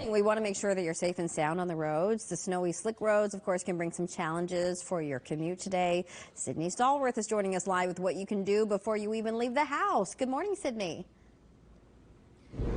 We want to make sure that you're safe and sound on the roads. The snowy, slick roads, of course, can bring some challenges for your commute today. Sydney Stallworth is joining us live with what you can do before you even leave the house. Good morning, Sydney.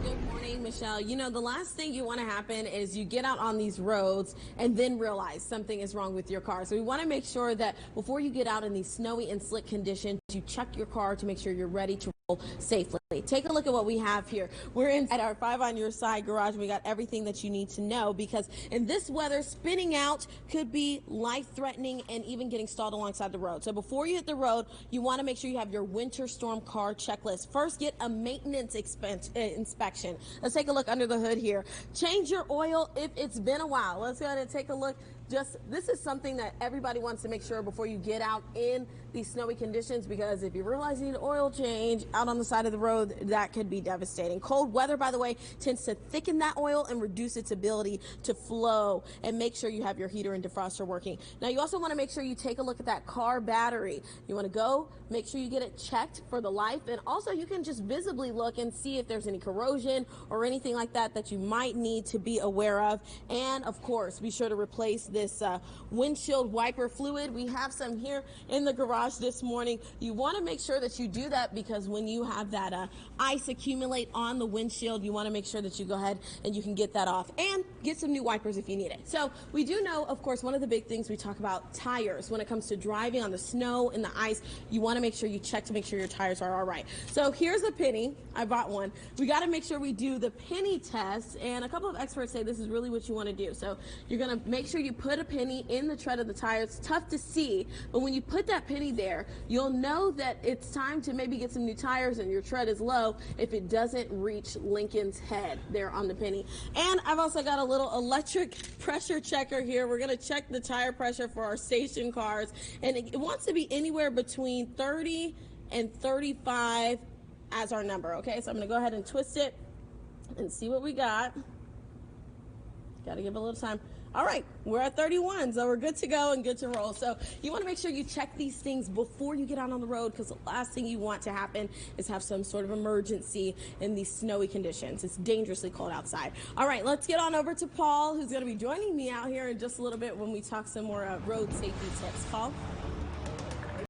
Good morning, Michelle. You know, the last thing you want to happen is you get out on these roads and then realize something is wrong with your car. So we want to make sure that before you get out in these snowy and slick conditions, you check your car to make sure you're ready to roll safely. Take a look at what we have here. We're at our 5 on Your Side garage. We got everything that you need to know, because in this weather, spinning out could be life-threatening and even getting stalled alongside the road. So before you hit the road, you want to make sure you have your winter storm car checklist. First, get a maintenance inspection. Let's take a look under the hood here. Change your oil if it's been a while. Let's go ahead and take a look. This is something that everybody wants to make sure before you get out in these snowy conditions, because if you realize you need an oil change out on the side of the road, that could be devastating. Cold weather, by the way, tends to thicken that oil and reduce its ability to flow, and make sure you have your heater and defroster working. Now, you also want to make sure you take a look at that car battery. You want to go make sure you get it checked for the life, and also you can just visibly look and see if there's any corrosion or anything like that that you might need to be aware of. And of course, be sure to replace this windshield wiper fluid. We have some here in the garage this morning. You want to make sure that you do that, because when you have that ice accumulate on the windshield, you want to make sure that you go ahead and you can get that off, and get some new wipers if you need it. So we do know, of course, one of the big things we talk about, tires. When it comes to driving on the snow and the ice, you want to make sure you check to make sure your tires are all right. So here's a penny. I bought one. We got to make sure we do the penny test, and a couple of experts say this is really what you want to do. So you're going to make sure you put a penny in the tread of the tire. It's tough to see, but when you put that penny there, you'll know that it's time to maybe get some new tires and your tread is low if it doesn't reach Lincoln's head there on the penny. And I've also got a little electric pressure checker here. We're going to check the tire pressure for our station cars, and it wants to be anywhere between 30 and 35 as our number. Okay, so I'm going to go ahead and twist it and see what we got. Got to give it a little time. All right, we're at 31, so we're good to go and good to roll. So you want to make sure you check these things before you get out on the road, because the last thing you want to happen is have some sort of emergency in these snowy conditions. It's dangerously cold outside. All right, let's get on over to Paul, who's going to be joining me out here in just a little bit when we talk some more road safety tips. Paul?